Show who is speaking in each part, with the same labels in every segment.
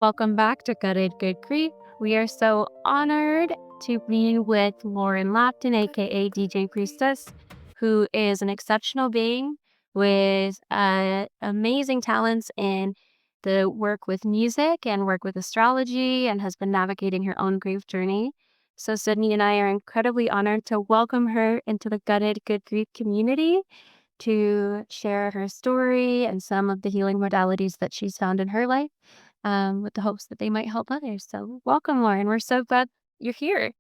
Speaker 1: Welcome back to Gutted Good Grief. We are so honored to be with Lauren Loften, aka DJ Priestess, who is an exceptional being with amazing talents in the work with music and work with astrology and has been navigating her own grief journey. So, Sydney and I are incredibly honored to welcome her into the Gutted Good Grief community to share her story and some of the healing modalities that she's found in her life, with the hopes that they might help others. So, welcome, Lauren. We're so glad you're here.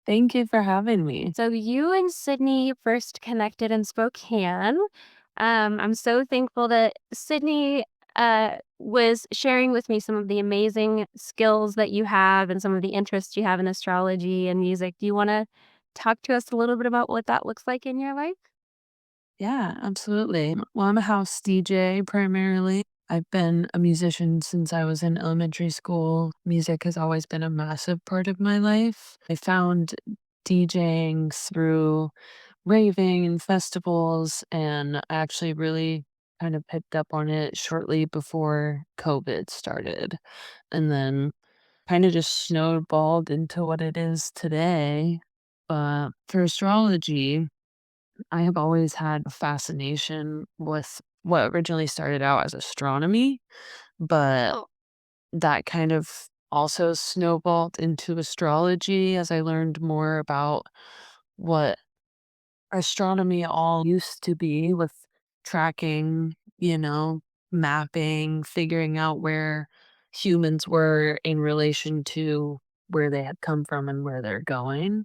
Speaker 2: Thank you for having me.
Speaker 1: So, you and Sydney first connected in Spokane. I'm so thankful that Sydney was sharing with me some of the amazing skills that you have and some of the interests you have in astrology and music. Do you want to talk to us a little bit about what that looks like in your life?
Speaker 2: Yeah, absolutely. Well, I'm a house DJ primarily. I've been a musician since I was in elementary school. Music has always been a massive part of my life. I found DJing through raving and festivals, and I actually really kind of picked up on it shortly before COVID started. And then kind of just snowballed into what it is today. But for astrology, I have always had a fascination with what originally started out as astronomy, but
Speaker 1: Oh,
Speaker 2: that kind of also snowballed into astrology as I learned more about what astronomy all used to be with tracking, mapping, figuring out where humans were in relation to where they had come from and where they're going,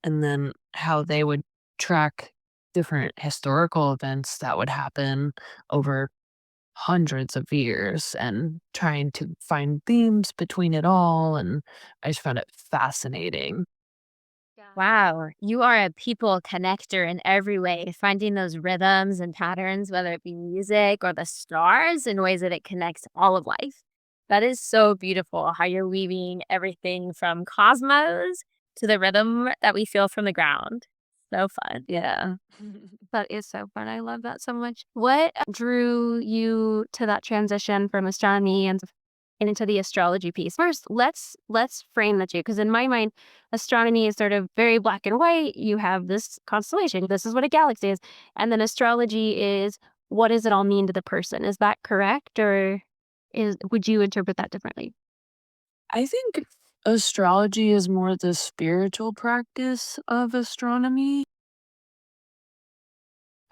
Speaker 2: and then how they would track different historical events that would happen over hundreds of years and trying to find themes between it all. And I just found it fascinating.
Speaker 3: Wow, you are a people connector in every way, finding those rhythms and patterns, whether it be music or the stars, in ways that it connects all of life. That is so beautiful how you're weaving everything from cosmos to the rhythm that we feel from the ground. So fun.
Speaker 2: Yeah.
Speaker 1: that is so fun. I love that so much. What drew you to that transition from astronomy and into the astrology piece? First, let's frame the two because in my mind, astronomy is sort of very black and white. You have this constellation. This is what a galaxy is, and then astrology is what does it all mean to the person? Is that correct, or is would you interpret that differently?
Speaker 2: I think astrology is more the spiritual practice of astronomy.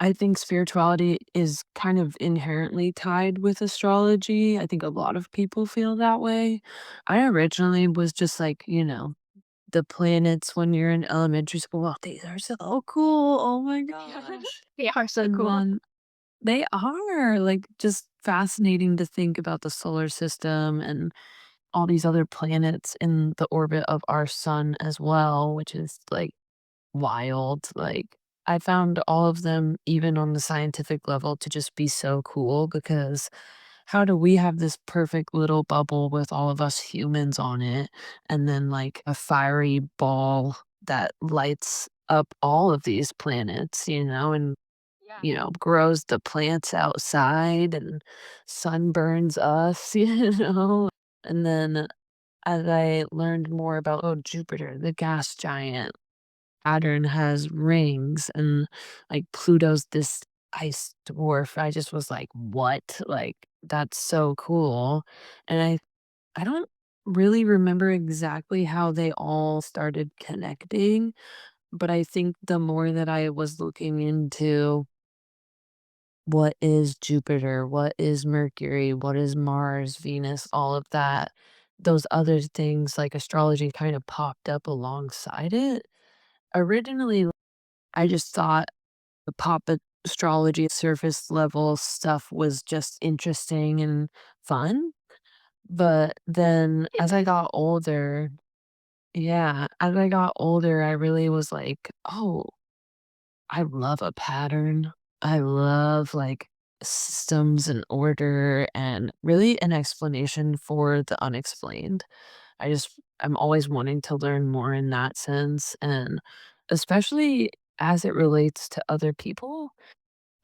Speaker 2: I think spirituality is kind of inherently tied with astrology. I think a lot of people feel that way. I originally was just like, the planets when you're in elementary school. Oh, these are so cool. Oh my gosh.
Speaker 1: They are so
Speaker 2: And
Speaker 1: cool.
Speaker 2: then they are like just fascinating to think about the solar system and all these other planets in the orbit of our sun as well, which is like wild. Like, I found all of them, even on the scientific level, to just be so cool because how do we have this perfect little bubble with all of us humans on it and then like a fiery ball that lights up all of these planets, and grows the plants outside and sunburns us, And then as I learned more about, oh, Jupiter, the gas giant, Saturn has rings, and like Pluto's this ice dwarf. I just was like, "What?" Like, that's so cool. And I don't really remember exactly how they all started connecting, but I think the more that I was looking into what is Jupiter, what is Mercury, what is Mars, Venus, all of that, those other things like astrology kind of popped up alongside it. Originally, I just thought the pop astrology surface level stuff was just interesting and fun. But then
Speaker 1: It
Speaker 2: as I
Speaker 1: is.
Speaker 2: got older, yeah, as I got older, I really was like, oh, I love a pattern. I love like systems and order and really an explanation for the unexplained. I'm always wanting to learn more in that sense. And especially as it relates to other people.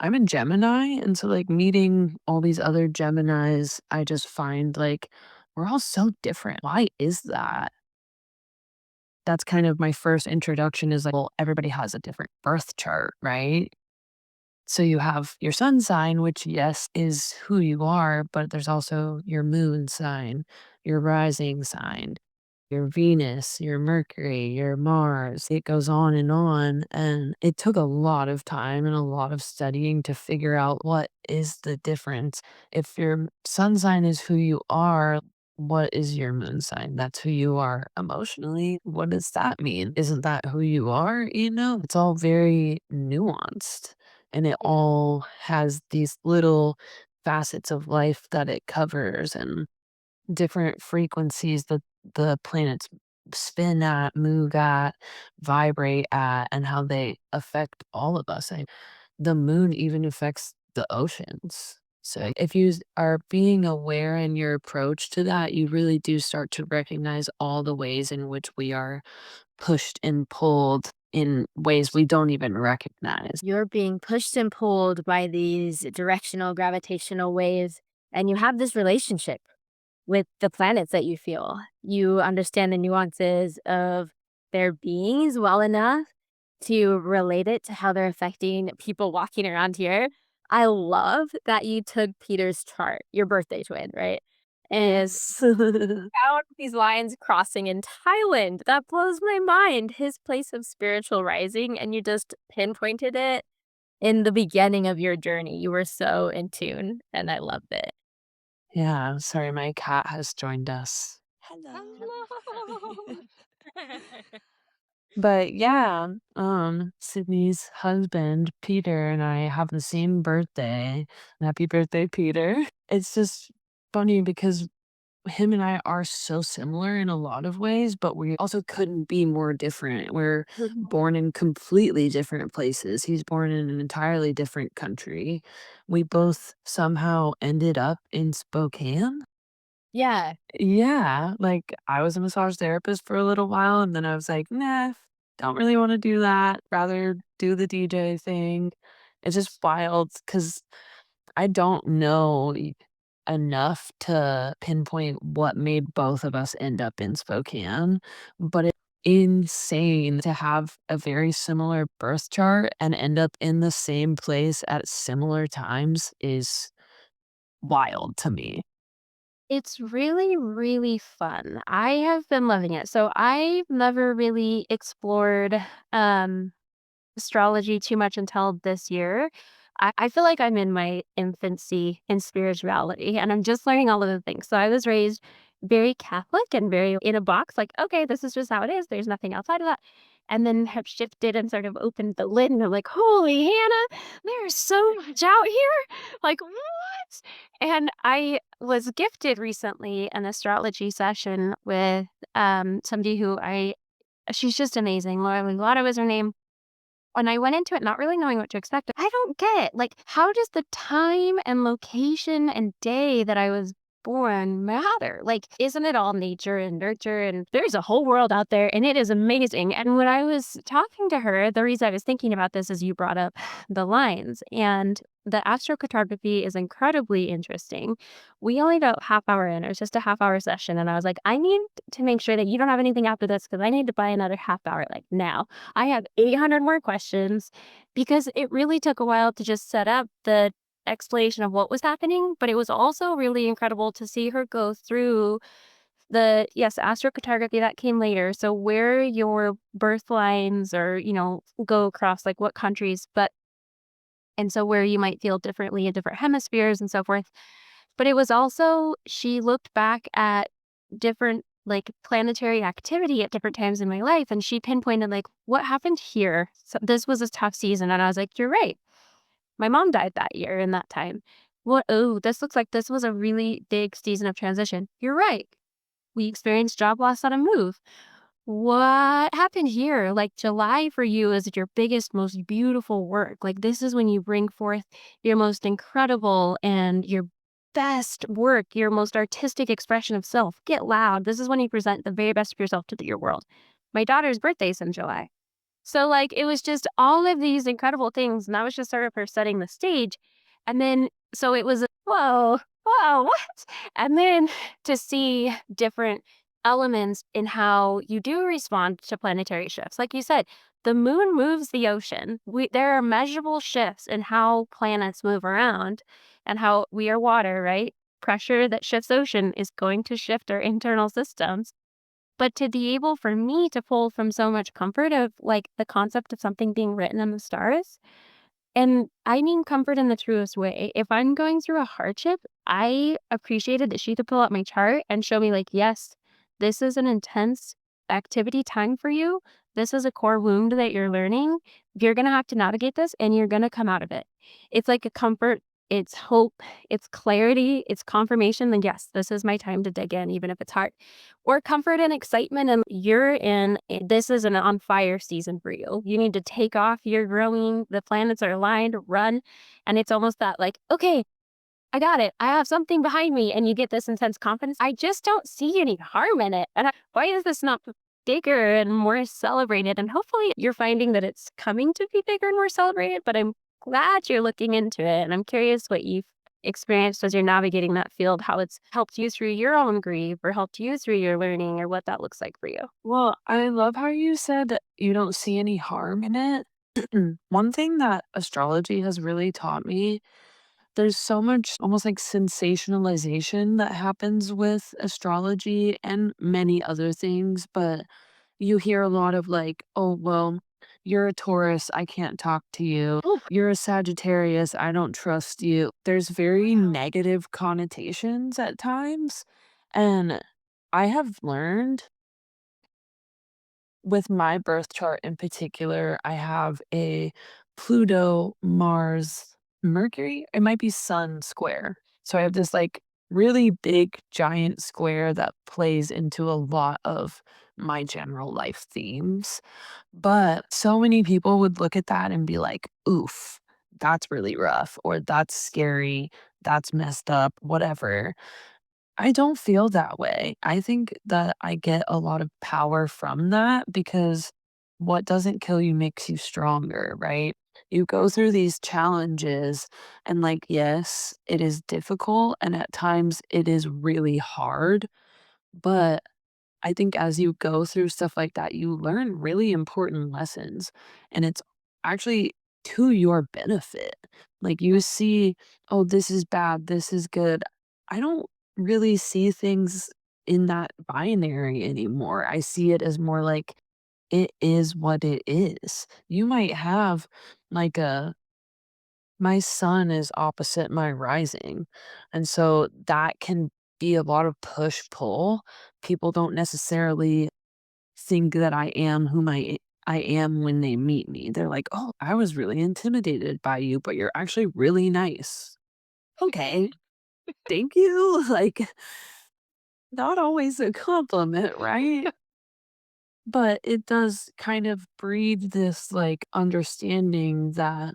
Speaker 2: I'm a Gemini, and so, like, meeting all these other Geminis, I just find, like, we're all so different. Why is that? That's kind of my first introduction is like, well, everybody has a different birth chart, right? So you have your sun sign, which, yes, is who you are, but there's also your moon sign, your rising sign, your Venus, your Mercury, your Mars. It goes on and on. And it took a lot of time and a lot of studying to figure out what is the difference. If your sun sign is who you are, what is your moon sign? That's who you are emotionally. What does that mean? Isn't that who you are? It's all very nuanced and it all has these little facets of life that it covers and different frequencies that the planets spin at, move at, vibrate at, and how they affect all of us. The moon even affects the oceans. So if you are being aware in your approach to that, you really do start to recognize all the ways in which we are pushed and pulled in ways we don't even recognize.
Speaker 3: You're being pushed and pulled by these directional gravitational waves, and you have this relationship with the planets that you feel. You understand the nuances of their beings well enough to relate it to how they're affecting people walking around here. I love that you took Peter's chart, your birthday twin, right? And
Speaker 2: Yes.
Speaker 3: found these lines crossing in Thailand. That blows my mind. His place of spiritual rising, and you just pinpointed it in the beginning of your journey. You were so in tune, and I loved it.
Speaker 2: Yeah, sorry, my cat has joined us.
Speaker 3: Hello.
Speaker 2: But yeah, Sydney's husband, Peter, and I have the same birthday. Happy birthday, Peter. It's just funny because him and I are so similar in a lot of ways, but we also couldn't be more different. We're born in completely different places. He's born in an entirely different country. We both somehow ended up in Spokane.
Speaker 3: Yeah.
Speaker 2: Yeah, like, I was a massage therapist for a little while, and then I was like, "Nah, don't really wanna do that, rather do the DJ thing." It's just wild because I don't know enough to pinpoint what made both of us end up in Spokane, but it's insane to have a very similar birth chart and end up in the same place at similar times is wild to me.
Speaker 1: It's really, really fun. I have been loving it. So I've never really explored um astrology too much until this year. I feel like I'm in my infancy in spirituality and I'm just learning all of the things. So I was raised very Catholic and very in a box, like, okay, this is just how it is. There's nothing outside of that. And then have shifted and sort of opened the lid and I'm like, holy Hannah, there's so much out here. Like, what? And I was gifted recently an astrology session with somebody who she's just amazing. Lauren Loften was her name, and I went into it not really knowing what to expect. I don't get, like, how does the time and location and day that I was born matter? Like, isn't it all nature and nurture? And there's a whole world out there, and it is amazing. And when I was talking to her, the reason I was thinking about this is you brought up the lines, and the astrocartography is incredibly interesting. We only got half hour in, it was just a half hour session. And I was like, I need to make sure that you don't have anything after this because I need to buy another half hour, like now. I have 800 more questions because it really took a while to just set up the explanation of what was happening, but it was also really incredible to see her go through the astrocartography that came later. So where your birth lines or, go across like what countries, but and so where you might feel differently in different hemispheres and so forth. But it was also she looked back at different, like, planetary activity at different times in my life, and she pinpointed, like, what happened here. So this was a tough season, and I was like, "You're right. My mom died that year in that time. What oh, this looks like this was a really big season of transition. You're right. We experienced job loss on a move. What happened here? Like, July for you is your biggest, most beautiful work. Like, this is when you bring forth your most incredible and your best work, your most artistic expression of self. Get loud. This is when you present the very best of yourself to your world. My daughter's birthday's in July. So, like, it was just all of these incredible things. And that was just sort of her setting the stage. And then, so it was, whoa, whoa, what? And then to see different elements in how you do respond to planetary shifts. Like you said, the moon moves the ocean. There are measurable shifts in how planets move around and how we are water, right? Pressure that shifts ocean is going to shift our internal systems. But to be able for me to pull from so much comfort of like the concept of something being written in the stars, and I mean comfort in the truest way. If I'm going through a hardship, I appreciated that she could pull out my chart and show me, like, yes, this is an intense activity time for you. This is a core wound that you're learning. You're going to have to navigate this and you're going to come out of it. It's like a comfort, it's hope, it's clarity, it's confirmation. Then, yes, this is my time to dig in, even if it's hard. Or comfort and excitement. And this is an on fire season for you. You need to take off. You're growing. The planets are aligned, run. And it's almost that like, okay, I got it. I have something behind me. And you get this intense confidence. I just don't see any harm in it. Why is this not bigger and more celebrated? And hopefully you're finding that it's coming to be bigger and more celebrated. But I'm glad you're looking into it. And I'm curious what you've experienced as you're navigating that field, how it's helped you through your own grief or helped you through your learning or what that looks like for you.
Speaker 2: Well, I love how you said that you don't see any harm in it. One thing that astrology has really taught me, there's so much almost like sensationalization that happens with astrology and many other things, but you hear a lot of like, oh, well, you're a Taurus, I can't talk to you.
Speaker 1: Oh,
Speaker 2: You're a Sagittarius, I don't trust you. There's very
Speaker 1: wow.
Speaker 2: negative connotations at times. And I have learned with my birth chart in particular, I have a Pluto, Mars, Mercury. It might be Sun square. So I have this like really big giant square that plays into a lot of my general life themes. But so many people would look at that and be like, oof, that's really rough, or that's scary, that's messed up, whatever. I don't feel that way. I think that I get a lot of power from that because what doesn't kill you makes you stronger, right? You go through these challenges and, like, yes, it is difficult and at times it is really hard, but I think as you go through stuff like that, you learn really important lessons, and it's actually to your benefit. Like, you see, "Oh, this is bad, this is good." I don't really see things in that binary anymore. I see it as more like, it is what it is. You might have, like, a my sun is opposite my rising, and so that can be a lot of push-pull. People don't necessarily think that I am whom I am when they meet me. They're like, "Oh, I was really intimidated by you, but you're actually really nice." Okay, thank you. Like, not always a compliment, right? But it does kind of breed this, like, understanding that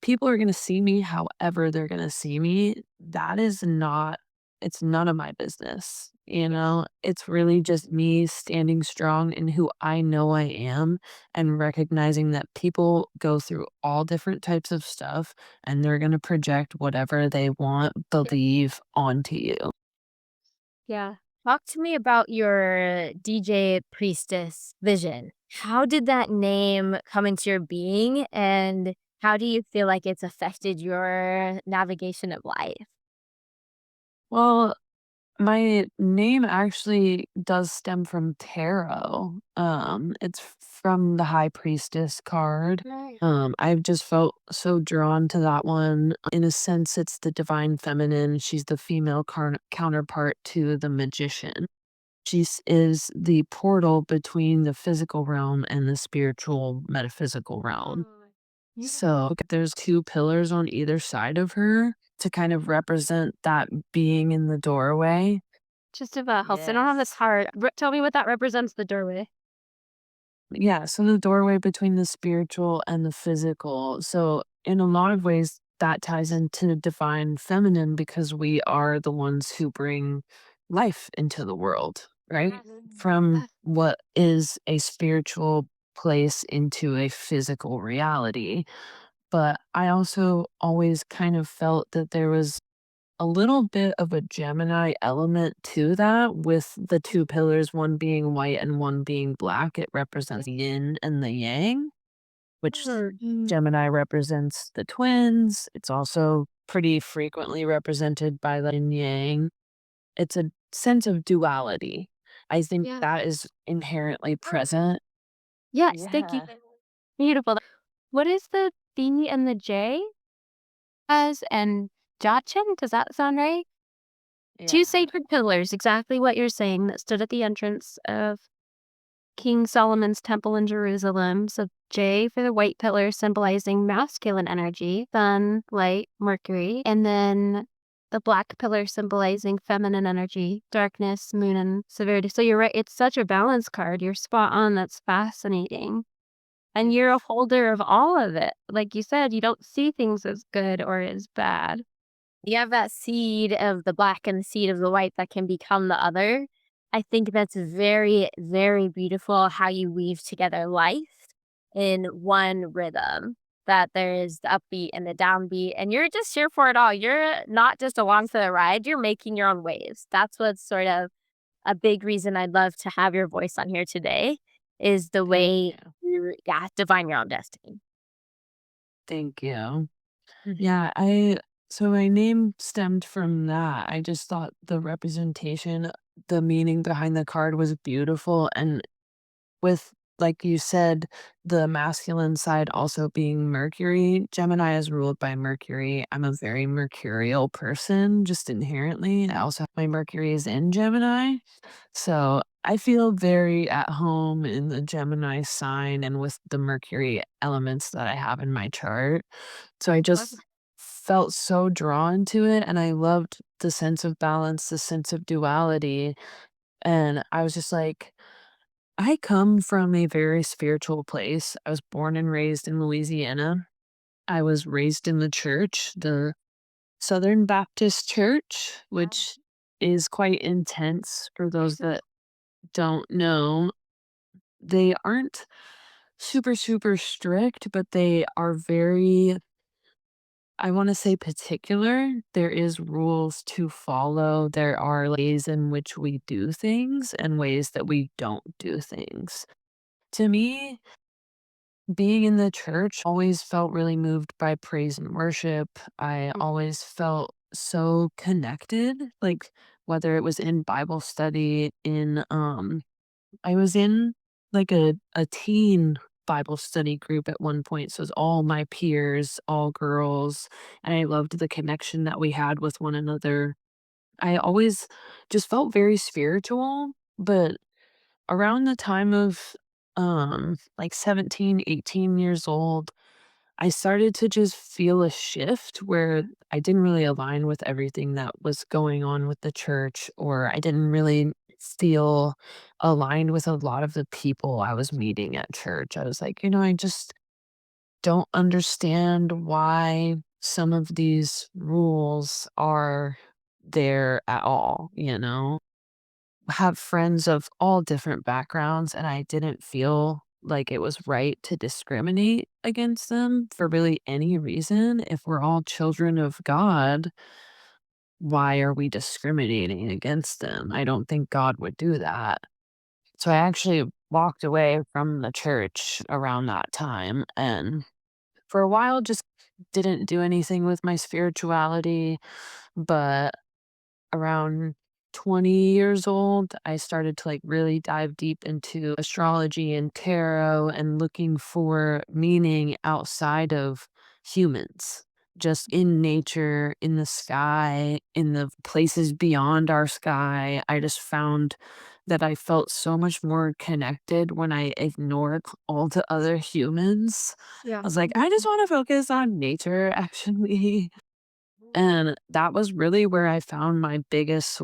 Speaker 2: people are gonna see me however they're gonna see me. That is not it's none of my business, you know? It's really just me standing strong in who I know I am and recognizing that people go through all different types of stuff and they're gonna project whatever they want, believe onto you.
Speaker 1: Yeah.
Speaker 3: Talk to me about your DJ Priestess vision. How did that name come into your being, and how do you feel like it's affected your navigation of life?
Speaker 2: Well, my name actually does stem from tarot. It's from the High Priestess card.
Speaker 1: Nice.
Speaker 2: I've just felt so drawn to that one. In a sense, it's the divine feminine. She's the female counterpart to the magician. Is the portal between the physical realm and the spiritual metaphysical realm.
Speaker 1: Yeah.
Speaker 2: So there's two pillars on either side of her to kind of represent that being in the doorway.
Speaker 1: Just about helps. I don't have this heart. Tell me what that represents the doorway.
Speaker 2: Yeah, so the doorway between the spiritual and the physical. So in a lot of ways, that ties into the divine feminine because we are the ones who bring life into the world, right? From
Speaker 1: Yes.
Speaker 2: what is a spiritual place into a physical reality. But I also always kind of felt that there was a little bit of a Gemini element to that, with the two pillars, one being white and one being black. It represents the yin and the yang, which
Speaker 1: Mm.
Speaker 2: Gemini represents the twins. It's also pretty frequently represented by the yin yang. It's a sense of duality. I think
Speaker 1: Yeah.
Speaker 2: that is inherently present.
Speaker 1: Yes, thank you. Beautiful. What is the B and the J as and Jachin? Does that sound right? Two
Speaker 2: Yeah.
Speaker 1: sacred pillars, exactly what you're saying, that stood at the entrance of King Solomon's temple in Jerusalem. So J for the white pillar, symbolizing masculine energy, sun, light, Mercury, and then the black pillar symbolizing feminine energy, darkness, moon, and severity. So you're right, it's such a balance card. You're spot on. That's fascinating. And you're a holder of all of it. Like you said, you don't see things as good or as bad.
Speaker 3: You have that seed of the black and the seed of the white that can become the other. I think that's very, very beautiful how you weave together life in one rhythm. That there is the upbeat and the downbeat, and you're just here for it all. You're not just along for the ride, you're making your own waves. That's what's sort of a big reason I'd love to have your voice on here today is the
Speaker 2: Thank
Speaker 3: way
Speaker 2: you.
Speaker 3: you, yeah, define your own destiny.
Speaker 2: Thank you.
Speaker 3: Mhm.
Speaker 2: Yeah, I so my name stemmed from that. I just thought the representation, the meaning behind the card was beautiful, and with, like you said, the masculine side also being Mercury. Gemini is ruled by Mercury. I'm a very mercurial person just inherently. I also have my Mercury is in Gemini. So I feel very at home in the Gemini sign and with the Mercury elements that I have in my chart. So I
Speaker 1: Love
Speaker 2: just felt so drawn to it, and I loved the sense of balance, the sense of duality. And I was just like, I come from a very spiritual place. I was born and raised in Louisiana. I was raised in the church, the Southern Baptist Church, which is quite intense for those that don't know. They aren't super, super strict, but they are very, I want to say, particular. There is rules to follow. There are ways in which we do things and ways that we don't do things. To me, being in the church always felt really moved by praise and worship. I always felt so connected, like whether it was in Bible study, in I was in like a teen Bible study group at one point. So it was all my peers, all girls, and I loved the connection that we had with one another. I always just felt very spiritual, but around the time of like 17, 18 years old, I started to just feel a shift where I didn't really align with everything that was going on with the church, or I didn't really feel aligned with a lot of the people I was meeting at church. I was like, I just don't understand why some of these rules are there at all. Have friends of all different backgrounds, and I didn't feel like it was right to discriminate against them for really any reason. If we're all children of God, why are we discriminating against them? I don't think God would do that. So I actually walked away from the church around that time, and for a while just didn't do anything with my spirituality. But around 20 years old, I started to like really dive deep into astrology and tarot and looking for meaning outside of humans, just in nature, in the sky, in the places beyond our sky. I just found that I felt so much more connected when I ignored all the other humans. I
Speaker 1: Yeah.
Speaker 2: was like, I just want to focus on nature, actually. And that was really where I found my biggest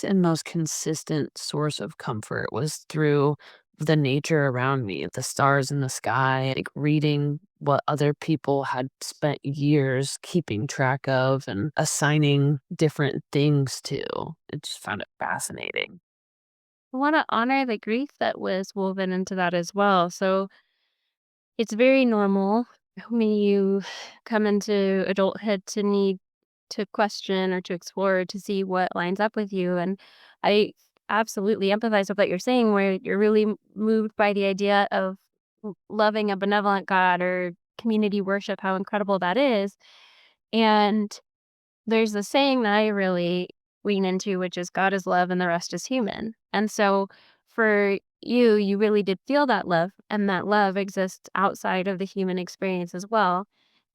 Speaker 2: and most consistent source of comfort was through the nature around me, the stars in the sky, like reading what other people had spent years keeping track of and assigning different things to. I just found it fascinating.
Speaker 1: I want to honor the grief that was woven into that as well. So it's very normal when you come into adulthood to need to question or to explore to see what lines up with you. And I absolutely empathize with what you're saying, where you're really moved by the idea of loving a benevolent God or community worship, how incredible that is. And there's a saying that I really lean into, which is God is love and the rest is human. And so for you, you really did feel that love, and that love exists outside of the human experience as well.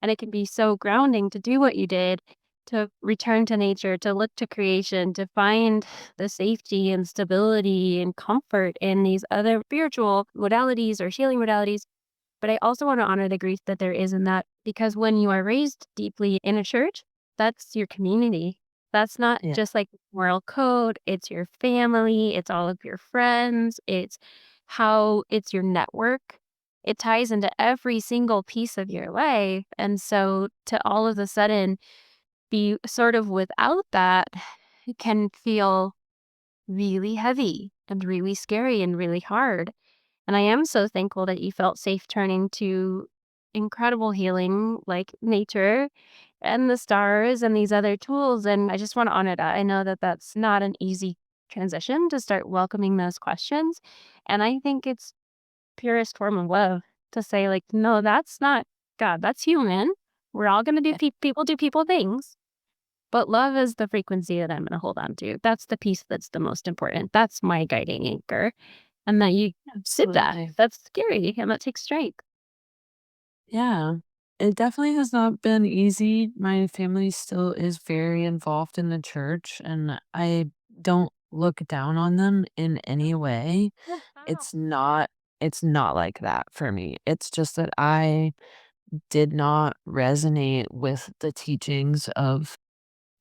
Speaker 1: And it can be so grounding to do what you did, to return to nature, to look to creation, to find the safety and stability and comfort in these other spiritual modalities or healing modalities. But I also want to honor the grief that there is in that, because when you are raised deeply in a church, that's your community. That's not
Speaker 2: Yeah.
Speaker 1: just like moral code, it's your family, it's all of your friends, it's your network. It ties into every single piece of your life. And so to all of a sudden be sort of without that, it can feel really heavy and really scary and really hard. And I am so thankful that you felt safe turning to incredible healing like nature and the stars and these other tools. And I just want to honor that. I know that that's not an easy transition to start welcoming those questions. And I think it's purest form of love to say, like, no, that's not God, that's human. We're all going to do people do people things. But love is the frequency that I'm going to hold on to. That's the piece that's the most important. That's my guiding anchor. And that you did that.
Speaker 2: Absolutely.
Speaker 1: That's scary, and that takes strength.
Speaker 2: Yeah. It definitely has not been easy. My family still is very involved in the church, and I don't look down on them in any way. It's not it's not like that for me. It's just that I did not resonate with the teachings of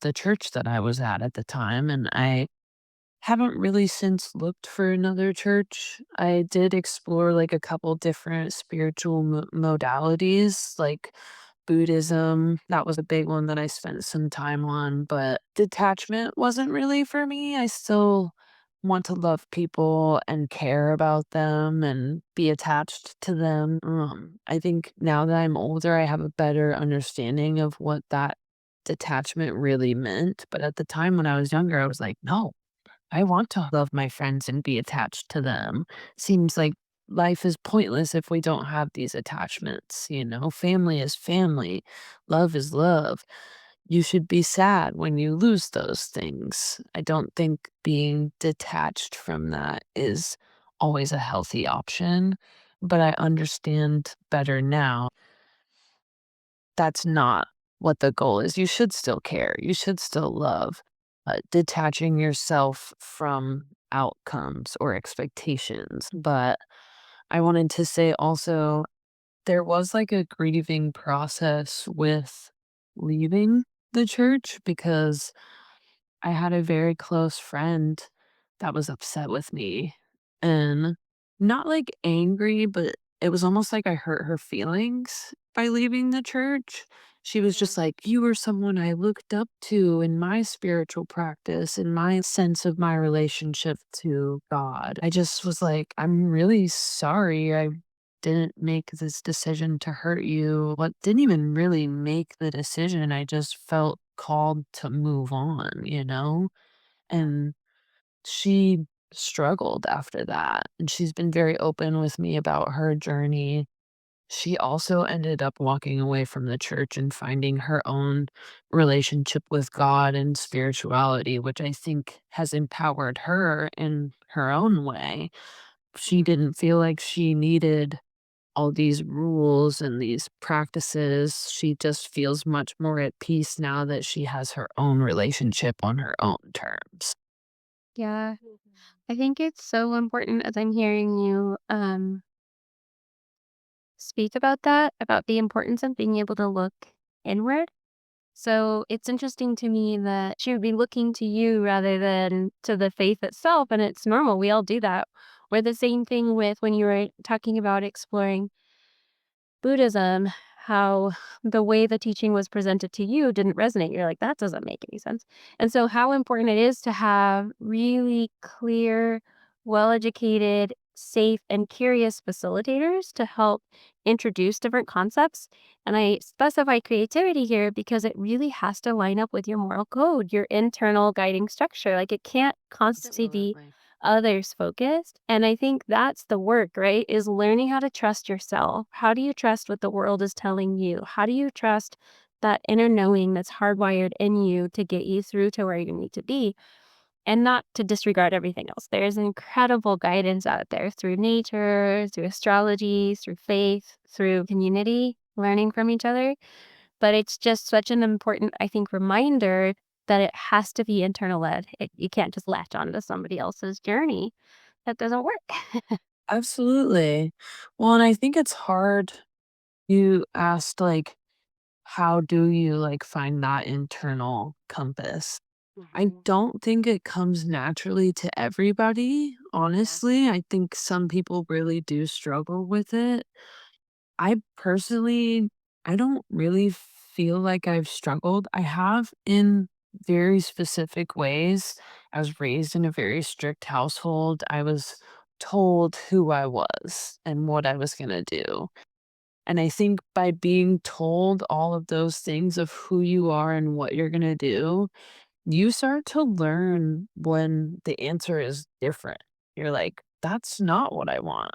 Speaker 2: the church that I was at the time, and I haven't really since looked for another church. I did explore, like, a couple different spiritual modalities, like Buddhism. That was a big one that I spent some time on, but detachment wasn't really for me. I still want to love people and care about them and be attached to them. I think now that I'm older, I have a better understanding of what that detachment really meant, but at the time when I was younger, I was like, "No, I want to love my friends and be attached to them." Seems like life is pointless if we don't have these attachments, you know? Family is family, love is love. You should be sad when you lose those things. I don't think being detached from that is always a healthy option, but I understand better now that's not what the goal is. You should still care. You should still love. Detaching yourself from outcomes or expectations. But I wanted to say also, there was like a grieving process with leaving the church because I had a very close friend that was upset with me and not like angry, but it was almost like I hurt her feelings by leaving the church. She was just like, "You were someone I looked up to in my spiritual practice, in my sense of my relationship to God." I just was like, "I'm really sorry. I didn't make this decision to hurt you." What didn't even really make the decision. I just felt called to move on, you know? And she struggled after that. And she's been very open with me about her journey. She also ended up walking away from the church and finding her own relationship with God and spirituality, which I think has empowered her in her own way. She didn't feel like she needed all these rules and these practices. She just feels much more at peace now that she has her own relationship on her own terms.
Speaker 1: Yeah. I think it's so important as I'm hearing you speak about that, about the importance of being able to look inward. So it's interesting to me that she would be looking to you rather than to the faith itself. And it's normal. We all do that. Or the same thing with when you were talking about exploring Buddhism, how the way the teaching was presented to you didn't resonate. You're like, that doesn't make any sense. And so, how important it is to have really clear, well educated safe, and curious facilitators to help introduce different concepts. And I specify creativity here because it really has to line up with your moral code, your internal guiding structure. Like it can't constantly be
Speaker 2: Absolutely.
Speaker 1: others focused. And I think that's the work, right? Is learning how to trust yourself. How do you trust what the world is telling you? How do you trust that inner knowing that's hardwired in you to get you through to where you need to be? And not to disregard everything else. There's incredible guidance out there through nature, through astrology, through faith, through community, learning from each other. But it's just such an important, I think, reminder that it has to be internal led. You can't just latch onto somebody else's journey. That doesn't work.
Speaker 2: Absolutely. Well, and I think it's hard. You asked, like, how do you, like, find that internal compass? I
Speaker 1: Mhm.
Speaker 2: don't think it comes naturally to everybody,
Speaker 1: Yeah.
Speaker 2: honestly. I think some people really do struggle with it. I personally, I don't really feel like I've struggled. I have in very specific ways. I was raised in a very strict household. I was told who I was and what I was going to do. And I think by being told all of those things of who you are and what you're going to do, you start to learn when the answer is different. You're like, that's not what I want.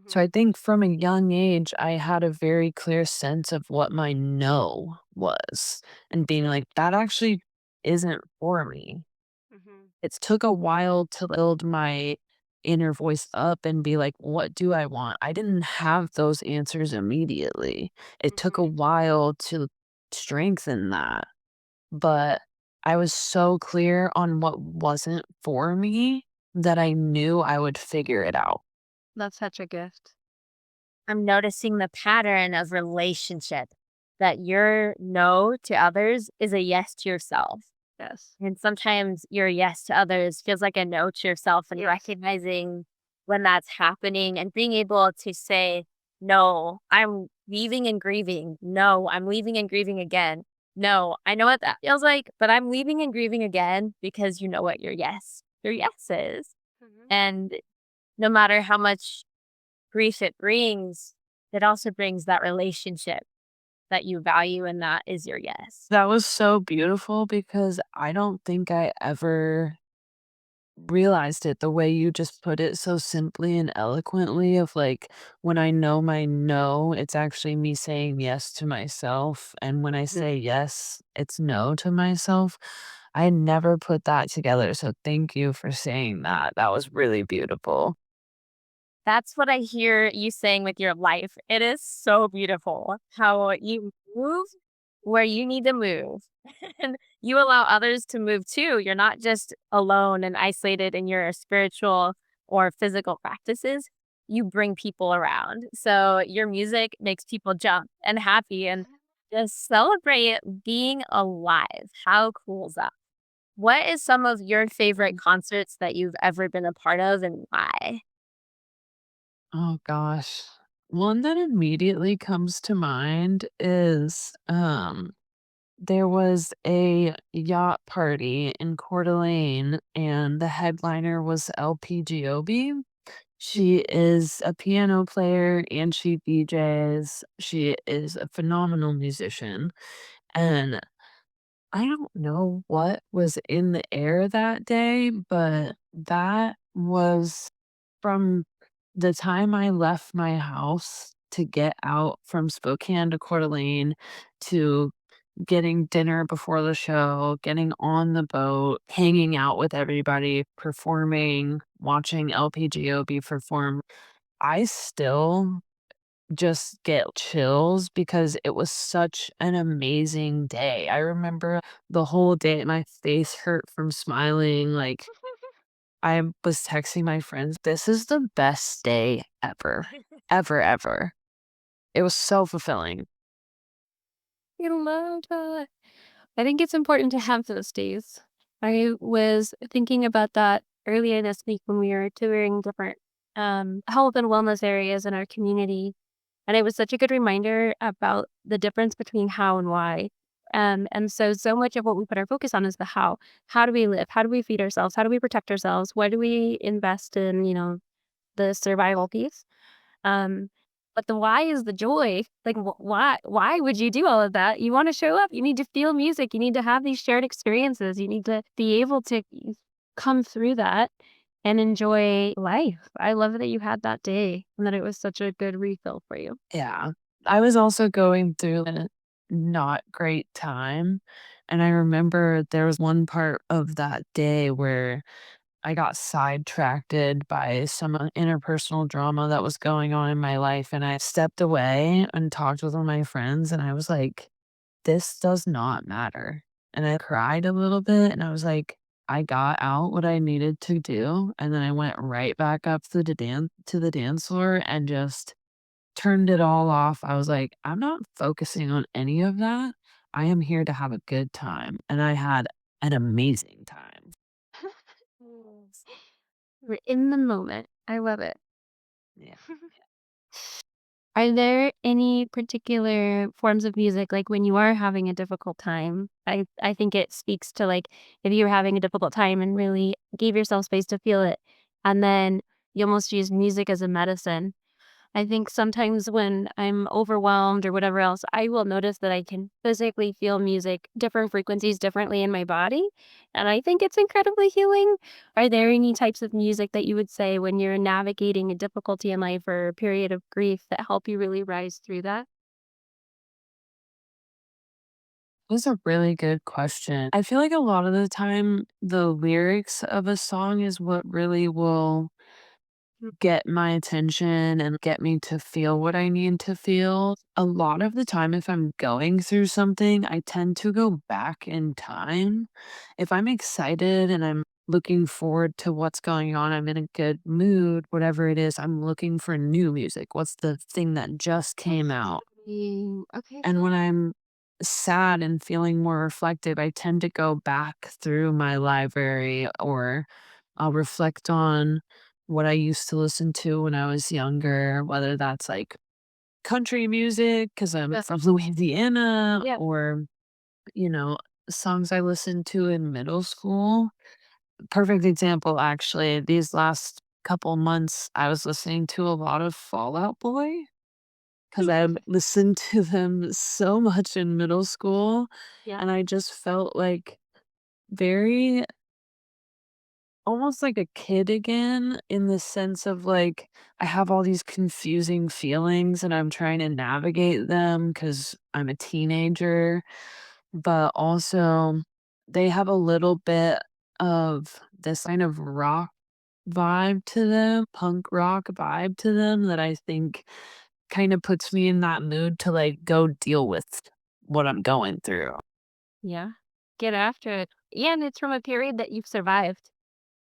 Speaker 2: So I
Speaker 1: Mhm.
Speaker 2: think from a young age, I had a very clear sense of what my no was and being like, that actually isn't for me.
Speaker 1: Mhm.
Speaker 2: It took a while to build my inner voice up and be like, what do I want? I didn't have those answers immediately. It took a
Speaker 1: Mhm.
Speaker 2: while to strengthen that. But I was so clear on what wasn't for me that I knew I would figure it out.
Speaker 1: That's such a gift.
Speaker 3: I'm noticing the pattern of relationship that your no to others is a yes to yourself.
Speaker 1: Yes.
Speaker 3: And sometimes your yes to others feels like a no to yourself, and
Speaker 1: Yes.
Speaker 3: recognizing when that's happening and being able to say, no, I'm leaving and grieving. No, I'm leaving and grieving again. No, I know what that feels like, but I'm leaving and grieving again because you know what your yes is.
Speaker 1: Mhm.
Speaker 3: And no matter how much grief it brings, it also brings that relationship that you value, and that is your yes.
Speaker 2: That was so beautiful because I don't think I ever realized it the way you just put it so simply and eloquently of like when I know my no, it's actually me saying yes to myself. And when I say yes, it's no to myself. I never put that together. So thank you for saying that. That was really beautiful.
Speaker 3: That's what I hear you saying with your life. It is so beautiful how you move where you need to move. And you allow others to move too. You're not just alone and isolated in your spiritual or physical practices. You bring people around. So your music makes people jump and happy and just celebrate being alive. How cool is that? What is some of your favorite concerts that you've ever been a part of and why?
Speaker 2: Oh gosh. One that immediately comes to mind is there was a yacht party in Coeur d'Alene, and the headliner was LPGOB. She is a piano player and she DJs. She is a phenomenal musician. And I don't know what was in the air that day, but that was from the time I left my house to get out from Spokane to Coeur d'Alene to getting dinner before the show, getting on the boat, hanging out with everybody, performing, watching LPGOB perform. I still just get chills because it was such an amazing day. I remember the whole day my face hurt from smiling. Like I was texting my friends, this is the best day ever, ever, ever. It was so fulfilling.
Speaker 1: I love that. I think it's important to have those days. I was thinking about that earlier this week when we were touring different health and wellness areas in our community. And it was such a good reminder about the difference between how and why. And so much of what we put our focus on is the how. How do we live? How do we feed ourselves? How do we protect ourselves? What do we invest in, the survival piece. Um, but the why is the joy. Like, why would you do all of that? You want to show up. You need to feel music. You need to have these shared experiences. You need to be able to come through that and enjoy life. I love that you had that day and that it was such a good refill for you.
Speaker 2: Yeah. I was also going through a not great time, and I remember there was one part of that day where I got sidetracked by some interpersonal drama that was going on in my life, and I stepped away and talked with one of my friends, and I was like, "This does not matter." And I cried a little bit, and I was like, I got out what I needed to do, and then I went right back up to the dance floor and just turned it all off. I was like, "I'm not focusing on any of that. I am here to have a good time." And I had an amazing time.
Speaker 1: We're in the moment. I love it.
Speaker 2: Yeah.
Speaker 1: Are there any particular forms of music, like, when you are having a difficult time? I think it speaks to, like, if you were having a difficult time and really gave yourself space to feel it, and then you almost use music as a medicine. I think sometimes when I'm overwhelmed or whatever else, I will notice that I can physically feel music, different frequencies differently in my body. And I think it's incredibly healing. Are there any types of music that you would say when you're navigating a difficulty in life or a period of grief that help you really rise through that?
Speaker 2: That's a really good question. I feel like a lot of the time, the lyrics of a song is what really will get my attention and get me to feel what I need to feel. A lot of the time, if I'm going through something, I tend to go back in time. If I'm excited and I'm looking forward to what's going on, I'm in a good mood, whatever it is, I'm looking for new music. What's the thing that just came out?
Speaker 1: Okay.
Speaker 2: And when I'm sad and feeling more reflective, I tend to go back through my library, or I'll reflect on what I used to listen to when I was younger, whether that's like country music because I'm
Speaker 1: Yeah.
Speaker 2: from Louisiana,
Speaker 1: Yeah.
Speaker 2: or, you know, songs I listened to in middle school. Perfect example, actually, these last couple months, I was listening to a lot of Fallout Boy. 'Cause I listened to them so much in middle school,
Speaker 1: Yeah.
Speaker 2: and I just felt, like, very almost like a kid again, in the sense of, like, I have all these confusing feelings and I'm trying to navigate them because 'cause I'm a teenager, but also they have a little bit of this kind of rock vibe to them, punk rock vibe to them that I think kinda puts me in that mood to, like, go deal with what I'm going through.
Speaker 1: Yeah. Get after it. Yeah, and it's from a period that you've survived.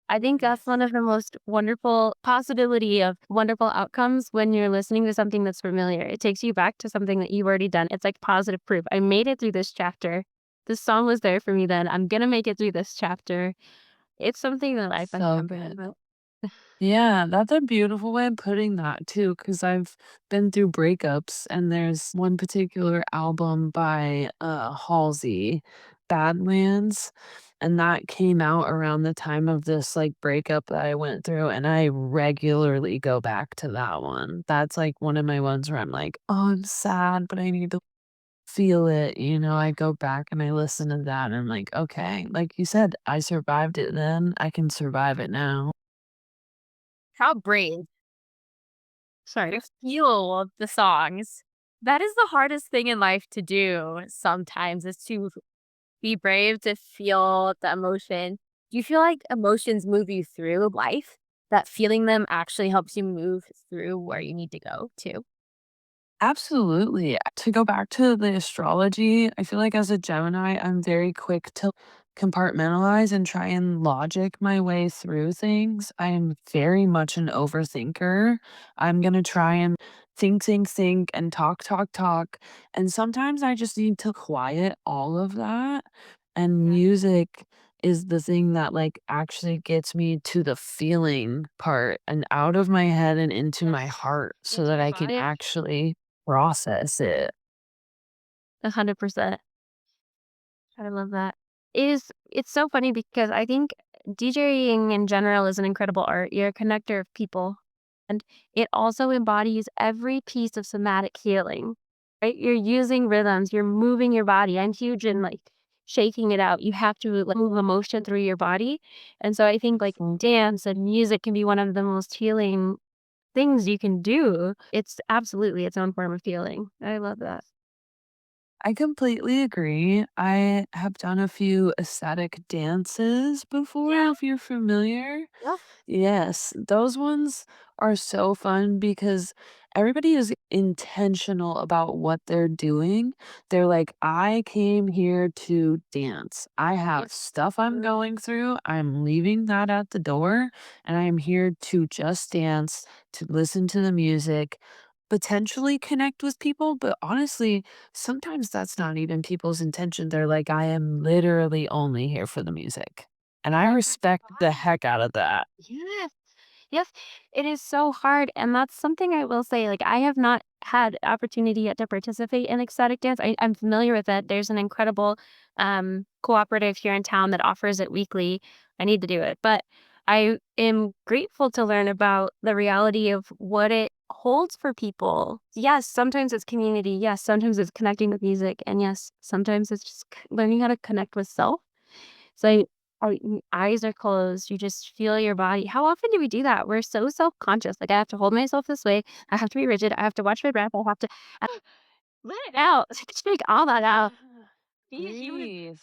Speaker 1: I think that's
Speaker 2: Yes.
Speaker 1: one of the most wonderful possibility of wonderful outcomes when you're listening to something that's familiar. It takes you back to something that you've already done. It's like positive proof. I made it through this chapter. This song was there for me then. I'm gonna make it through this chapter. It's something that I find
Speaker 2: So
Speaker 1: comforting
Speaker 2: good.
Speaker 1: about.
Speaker 2: Yeah, that's a beautiful way of putting that too, because 'cause I've been through breakups, and there's one particular album by, Halsey, Badlands, and that came out around the time of this, like, breakup that I went through, and I regularly go back to that one. That's, like, one of my ones where I'm like, "Oh, I'm sad, but I need to feel it," I go back and I listen to that, and I'm like, "Okay," like you said, "I survived it then, I can survive it now."
Speaker 3: How brave to feel the songs. That is the hardest thing in life to do sometimes is to be brave to feel the emotion. Do you feel like emotions move you through life? That feeling them actually helps you move through where you need to go to?
Speaker 2: Absolutely. To go back to the astrology, I feel like as a Gemini, I'm very quick to compartmentalize and try and logic my way through things. I am very much an overthinker. I'm going to try and think, and talk. And sometimes I just need to quiet all of that. And
Speaker 1: Yeah.
Speaker 2: music is the thing that, like, actually gets me to the feeling part and out of my head and into my
Speaker 1: Yes.
Speaker 2: heart so
Speaker 1: Into
Speaker 2: that
Speaker 1: your
Speaker 2: I can
Speaker 1: body.
Speaker 2: actually process it.
Speaker 1: 100%. I love that. It's so funny because I think DJing in general is an incredible art. You're a connector of people. And it also embodies every piece of somatic healing, right? You're using rhythms, you're moving your body. I'm huge in like shaking it out. You have to like move emotion through your body. And so I think like dance and music can be one of the most healing things you can do. It's absolutely its own form of healing. I love that.
Speaker 2: I completely agree. I have done a few ecstatic dances before,
Speaker 1: Yeah.
Speaker 2: if you're familiar.
Speaker 1: Yeah.
Speaker 2: Yes, those ones are so fun because everybody is intentional about what they're doing. They're like, I came here to dance. I have stuff I'm going through. I'm leaving that at the door, and I am here to just dance, to listen to the music, potentially connect with people. But honestly, sometimes that's not even people's intention. They're like, I am literally only here for the music. And I respect the heck out of that.
Speaker 1: Yes. Yes, it is so hard, and that's something I will say, like, I have not had opportunity yet to participate in ecstatic dance. I'm familiar with it. There's an incredible, cooperative here in town that offers it weekly. I need to do it, but I am grateful to learn about the reality of what it holds for people. Yes, sometimes it's community. Yes, sometimes it's connecting with music, and yes, sometimes it's just learning how to connect with self. So eyes are closed, you just feel your body. How often do we do that? We're so self-conscious, like, I have to hold myself this way, I have to be rigid, I have to watch my breath, I have to let it out, take all that out. Be a human.
Speaker 2: Breathe.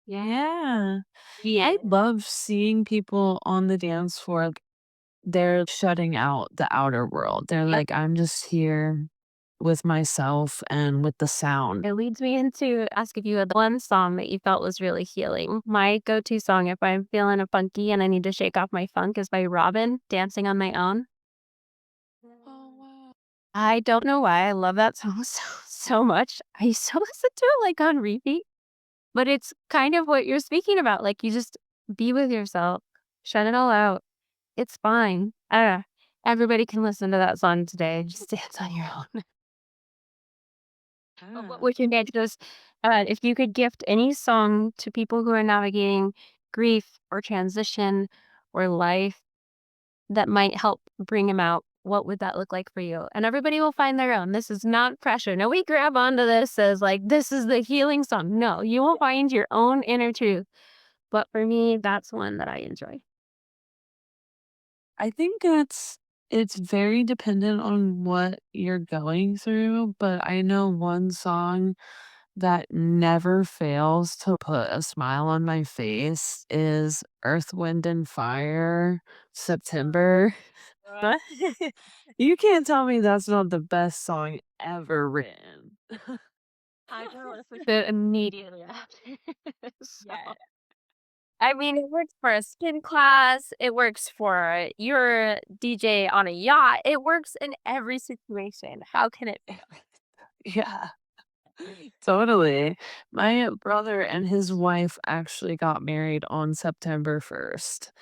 Speaker 1: Yeah.
Speaker 2: Yeah.
Speaker 1: Yeah.
Speaker 2: I love seeing people on the dance floor. They're shutting out the outer world. They're
Speaker 1: Yep.
Speaker 2: like, I'm just here with myself and with the sound.
Speaker 1: It leads me into ask if you had one song that you felt was really healing. My go-to song if I'm feeling a funky and I need to shake off my funk is by Robin, "Dancing on My Own."
Speaker 2: Oh, wow.
Speaker 1: I don't know why I love that song so much. I used to listen to it, like, on repeat. But it's kind of what you're speaking about, like, you just be with yourself, shut it all out. It's fine. Everybody can listen to that song today, just dance on your own. But what
Speaker 2: Yeah.
Speaker 1: would you get just, if you could gift any song to people who are navigating grief or transition or life that might help bring them out, what would that look like for you? And everybody will find their own. This is not pressure. No, we grab onto this as like, this is the healing song. No, you will find your own inner truth. But for me, that's one that I enjoy.
Speaker 2: I think it's very dependent on what you're going through, but I know one song that never fails to put a smile on my face is Earth, Wind and Fire, September. You can't tell me that's not the best song ever written.
Speaker 1: I can listen to it immediately after. So, I mean, it works for a spin class. It works for your DJ on a yacht. It works in every situation. How can it?
Speaker 2: Yeah, totally. My brother and his wife actually got married on September 1st.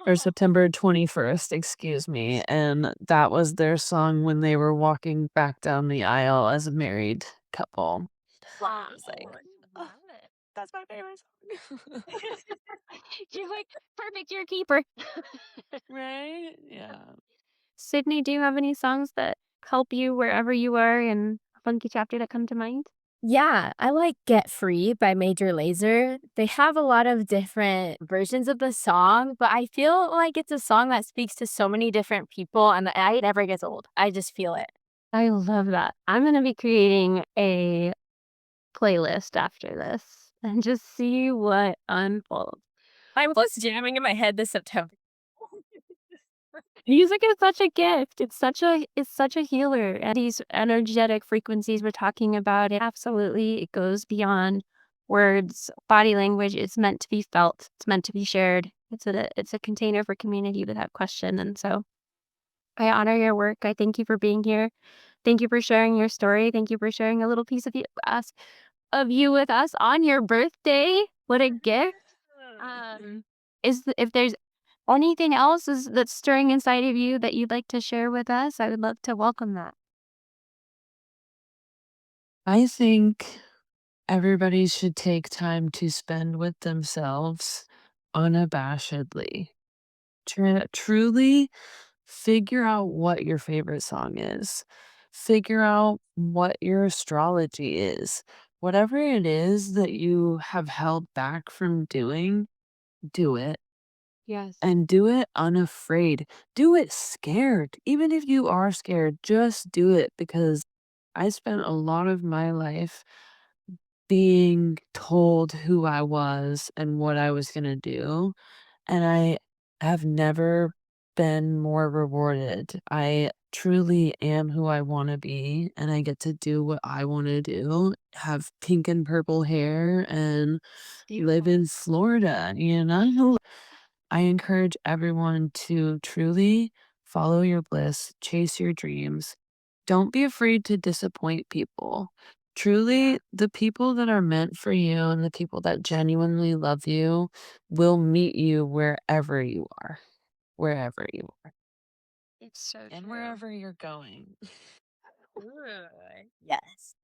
Speaker 2: Or September 21st, excuse me, and that was their song when they were walking back down the aisle as a married couple.
Speaker 1: Wow.
Speaker 2: I was like,
Speaker 1: I
Speaker 2: "Ugh,
Speaker 1: love it.
Speaker 2: that's my favorite song."
Speaker 1: You're like, perfect, you're a keeper.
Speaker 2: Right? Yeah.
Speaker 1: Sydney, do you have any songs that help you wherever you are in a funky chapter that come to mind?
Speaker 3: Yeah, I like Get Free by Major Lazer. They have a lot of different versions of the song, but I feel like it's a song that speaks to so many different people and it never gets old. I just feel it.
Speaker 1: I love that. I'm going to be creating a playlist after this and just see what unfolds.
Speaker 3: I was jamming in my head this September.
Speaker 1: Music is such a gift. It's such a healer. And these energetic frequencies we're talking about, it absolutely it goes beyond words. Body language is meant to be felt. It's meant to be shared. It's a container for community without question. And so I honor your work. I thank you for being here. Thank you for sharing your story. Thank you for sharing a little piece of you with us on your birthday. What a gift. Um, if there's anything else that's stirring inside of you that you'd like to share with us, I would love to welcome that.
Speaker 2: I think everybody should take time to spend with themselves unabashedly. Truly figure out what your favorite song is. Figure out what your astrology is. Whatever it is that you have held back from doing, do it.
Speaker 1: Yes.
Speaker 2: And do it unafraid. Do it scared. Even if you are scared, just do it, because I spent a lot of my life being told who I was and what I was going to do. And I have never been more rewarded. I truly am who I want to be, and I get to do what I want to do, have pink and purple hair, and live in Florida, you know? I encourage everyone to truly follow your bliss, chase your dreams. Don't be afraid to disappoint people. Truly, the people that are meant for you and the people that genuinely love you will meet you wherever you are, wherever you are,
Speaker 1: It's so
Speaker 2: and
Speaker 1: true.
Speaker 2: wherever you're going.
Speaker 3: Yes.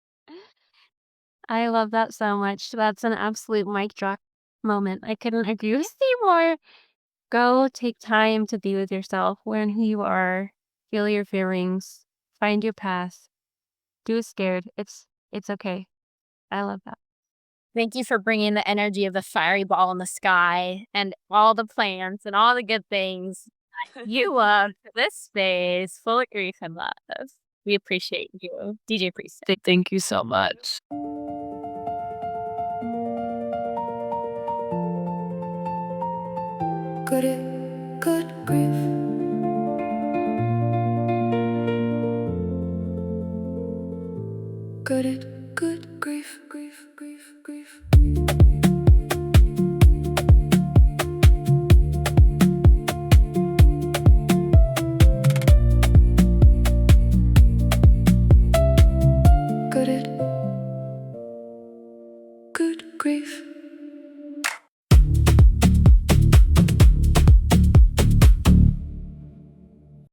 Speaker 1: I love that so much. That's an absolute mic drop moment. I couldn't agree with you more. Go take time to be with yourself, learn who you are, feel your feelings, find your path. Do it scared. It's okay. I love that.
Speaker 3: Thank you for bringing the energy of the fiery ball in the sky and all the plants and all the good things you love to this space full of grief and love. We appreciate you, DJ Priest.
Speaker 2: Thank you so much.
Speaker 4: Good grief.